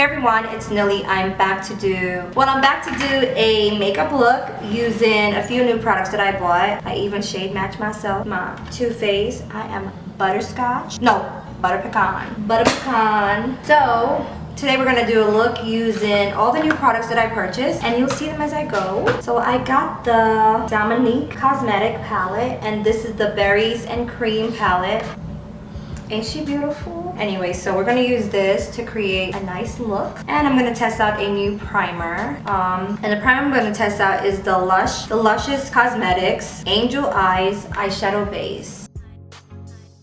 Hey everyone, it's Nilly. I'm back to do a makeup look using a few new products that I bought. I even shade matched myself, my Too Faced. I am butterscotch. No, butter pecan. Butter pecan. So today we're gonna do a look using all the new products that I purchased, and you'll see them as I go. So I got the Dominique Cosmetic palette, and this is the Berries and Cream palette. Ain't she beautiful? Anyway, so we're gonna use this to create a nice look, and I'm gonna test out a new primer. And the primer I'm gonna test out is the Luscious Cosmetics Angel Eyes Eyeshadow Base.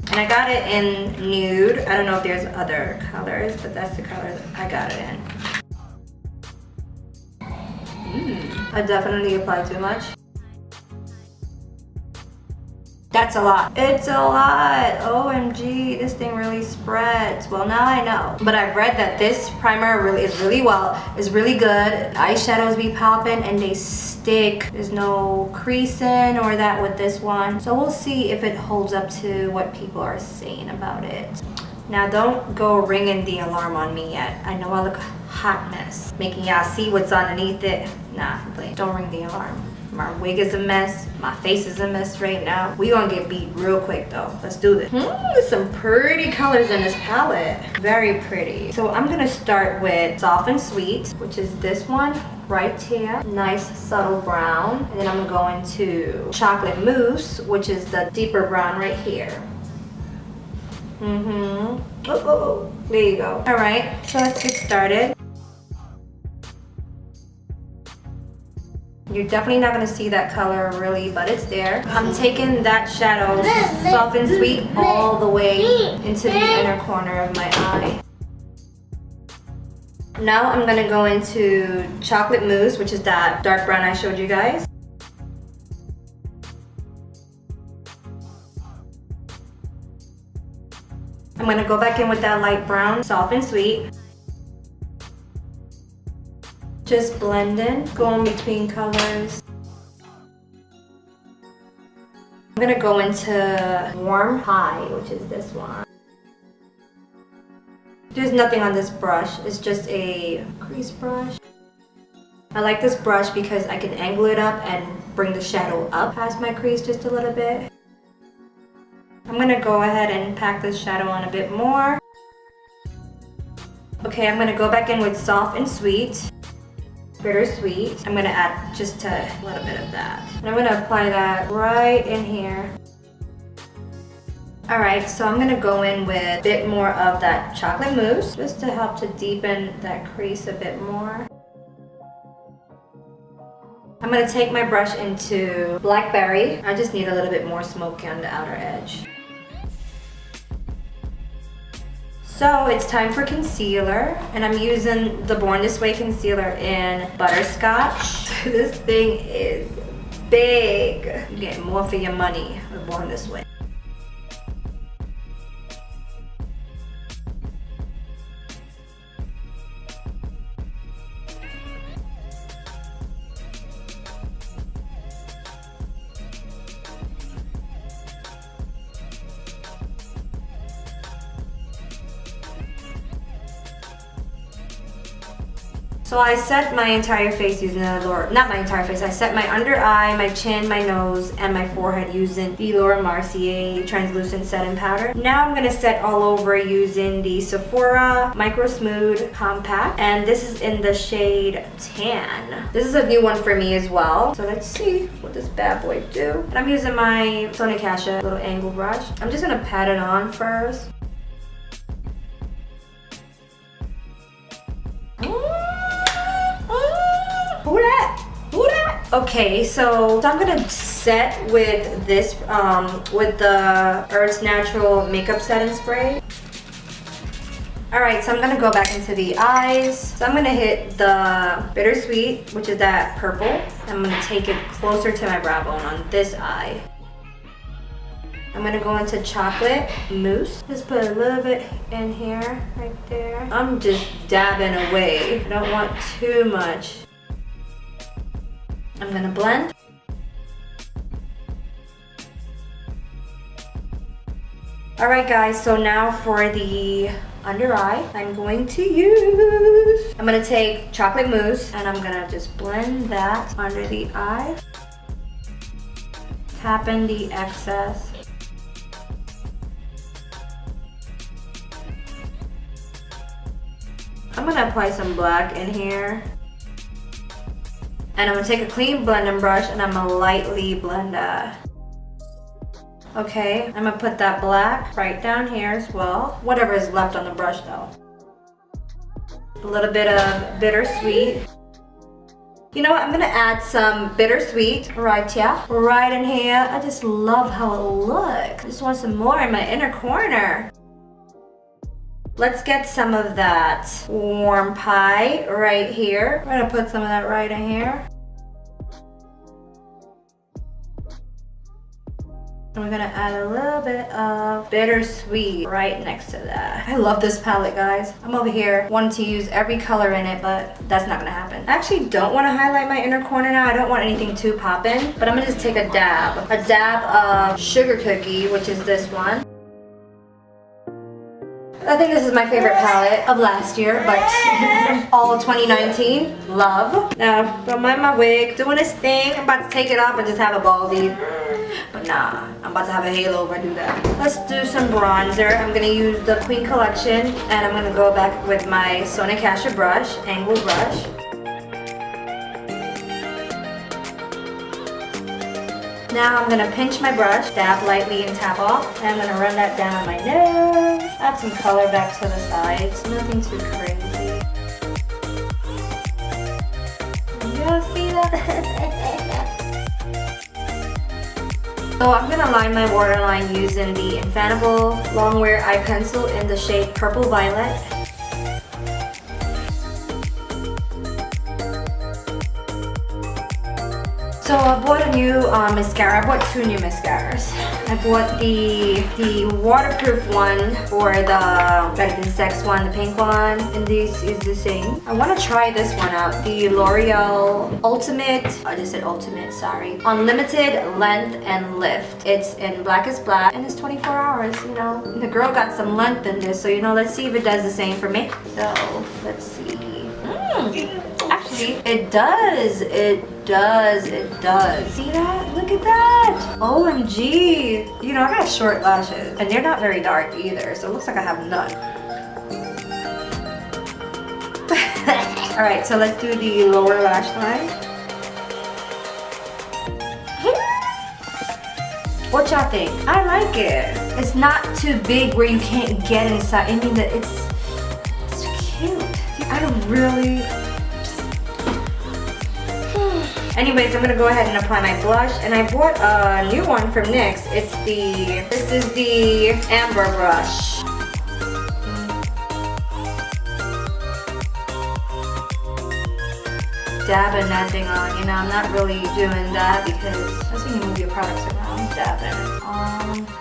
And I got it in nude. I don't know if there's other colors, but that's the color that I got it in. I definitely applied too much. That's a lot. It's a lot. OMG, this thing really spreads. Well, now I know. But I've read that this primer is really good. Eyeshadows be popping and they stick. There's no creasing or that with this one. So we'll see if it holds up to what people are saying about it. Now don't go ringing the alarm on me yet. I know I look a hot mess. Making y'all see what's underneath it. Nah, please, don't ring the alarm. My wig is a mess. My face is a mess right now. We gonna get beat real quick though. Let's do this. There's some pretty colors in this palette. Very pretty. So I'm gonna start with Soft and Sweet, which is this one right here. Nice subtle brown. And then I'm gonna go into Chocolate Mousse, which is the deeper brown right here. Oh, there you go. All right, so let's get started. You're definitely not going to see that color really, but it's there. I'm taking that shadow, Soft and Sweet, all the way into the inner corner of my eye. Now I'm going to go into Chocolate Mousse, which is that dark brown I showed you guys. I'm going to go back in with that light brown, Soft and Sweet. Just blending, going between colors. I'm gonna go into Warm High, which is this one. There's nothing on this brush, it's just a crease brush. I like this brush because I can angle it up and bring the shadow up past my crease just a little bit. I'm gonna go ahead and pack this shadow on a bit more. Okay, I'm gonna go back in with Soft and Sweet. Bittersweet. I'm gonna add just a little bit of that. And I'm gonna apply that right in here. Alright, so I'm gonna go in with a bit more of that Chocolate Mousse just to help to deepen that crease a bit more. I'm gonna take my brush into Blackberry. I just need a little bit more smoky on the outer edge. So it's time for concealer, and I'm using the Born This Way concealer in Butterscotch. This thing is big. You get more for your money with Born This Way. So I set my entire face using not my entire face, I set my under eye, my chin, my nose, and my forehead using the Mercier translucent setting powder. Now I'm gonna set all over using the Sephora Micro Smooth Compact, and this is in the shade Tan. This is a new one for me as well. So let's see what this bad boy do. And I'm using my Sony Casha little angle brush. I'm just gonna pat it on first. Okay, so I'm gonna set with this, with the Earth's Natural Makeup Setting Spray. Alright, so I'm gonna go back into the eyes. So I'm gonna hit the Bittersweet, which is that purple. I'm gonna take it closer to my brow bone on this eye. I'm gonna go into Chocolate Mousse. Just put a little bit in here, right there. I'm just dabbing away. I don't want too much. I'm gonna blend. Alright guys, so now for the under eye, I'm going to use I'm gonna take chocolate mousse and I'm gonna just blend that under the eye. Tap in the excess. I'm gonna apply some black in here. And I'm gonna take a clean blending brush and I'm gonna lightly blend that. Okay, I'm gonna put that black right down here as well. Whatever is left on the brush though. A little bit of bittersweet. You know what, I'm gonna add some bittersweet right here, right in here. I just love how it looks. I just want some more in my inner corner. Let's get some of that warm pie right here. We're gonna put some of that right in here. And we're gonna add a little bit of bittersweet right next to that. I love this palette, guys. I'm over here wanting to use every color in it, but that's not gonna happen. I actually don't wanna highlight my inner corner now. I don't want anything too poppin', but I'm gonna just take a dab of Sugar Cookie, which is this one. I think this is my favorite palette of last year, but all of 2019, love. Now, don't mind my wig, doing this thing. I'm about to take it off and just have a baldy. But nah, I'm about to have a halo if I do that. Let's do some bronzer. I'm gonna use the Queen Collection, and I'm gonna go back with my Sonia Kashuk brush, angle brush. Now I'm gonna pinch my brush, dab lightly and tap off, and I'm gonna run that down my nose. Add some color back to the sides, nothing too crazy. You guys see that? So I'm gonna line my waterline using the Infallible Longwear Eye Pencil in the shade Purple Violet. So I bought a new mascara. I bought two new mascaras. I bought the waterproof one for the sex one, the pink one, and this is the same. I want to try this one out, the L'Oreal Ultimate, I just said Ultimate, sorry. Unlimited Length and Lift. It's in Black is Black and it's 24 hours, you know. The girl got some length in this, so you know, let's see if it does the same for me. So, let's see. Actually, it does. It does. See that? Look at that. OMG. You know, I got short lashes and they're not very dark either, so it looks like I have none. Alright, so let's do the lower lash line. What y'all think? I like it. It's not too big where you can't get inside. I mean, that it's cute. I really... Anyways, I'm gonna go ahead and apply my blush, and I bought a new one from NYX. This is the Amber brush. Dabbing that thing on, you know, I'm not really doing that because that's when you move your products around, dabbing.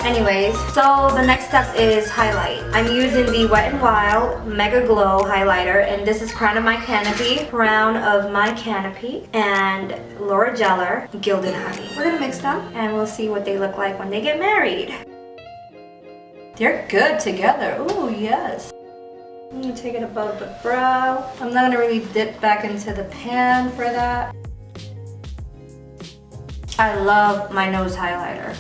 Anyways, so the next step is highlight. I'm using the Wet n Wild Mega Glow highlighter, and this is Crown of My Canopy, and Laura Geller Gilded Honey. We're gonna mix them, and we'll see what they look like when they get married. They're good together. Ooh, yes. I'm gonna take it above the brow. I'm not gonna really dip back into the pan for that. I love my nose highlighter.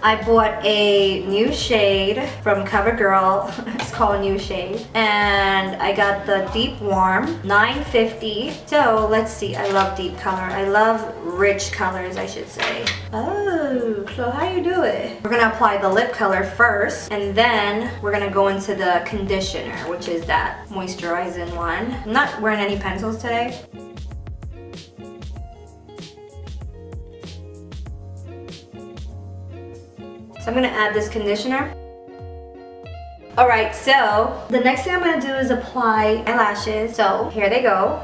I bought a new shade from CoverGirl. It's called New Shade. And I got the Deep Warm, $9.50. So let's see, I love deep color. I love rich colors, I should say. Oh, so how you do it? We're gonna apply the lip color first, and then we're gonna go into the conditioner, which is that moisturizing one. I'm not wearing any pencils today. So I'm gonna add this conditioner. Alright, so the next thing I'm gonna do is apply eyelashes. So here they go.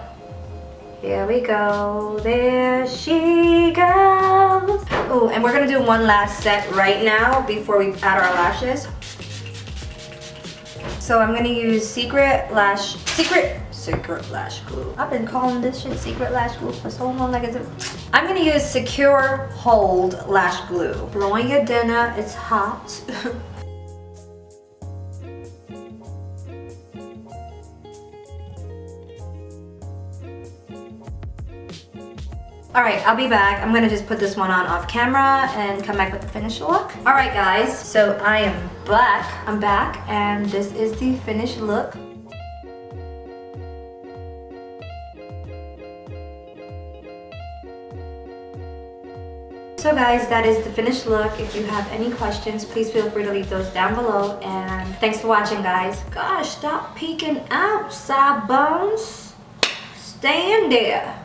Here we go. There she goes. Oh, and we're gonna do one last set right now before we add our lashes. So I'm gonna use Secret Lash Glue. I've been calling this shit Secret Lash Glue for so long. Like I'm gonna use Secure Hold Lash Glue. Blowing your dinner, it's hot. All right, I'll be back. I'm gonna just put this one on off camera and come back with the finished look. All right, guys, so I am back. I'm back, and this is the finished look. So guys, that is the finished look. If you have any questions, please feel free to leave those down below. And thanks for watching, guys. Gosh, stop peeking out, side bones. Stay in there.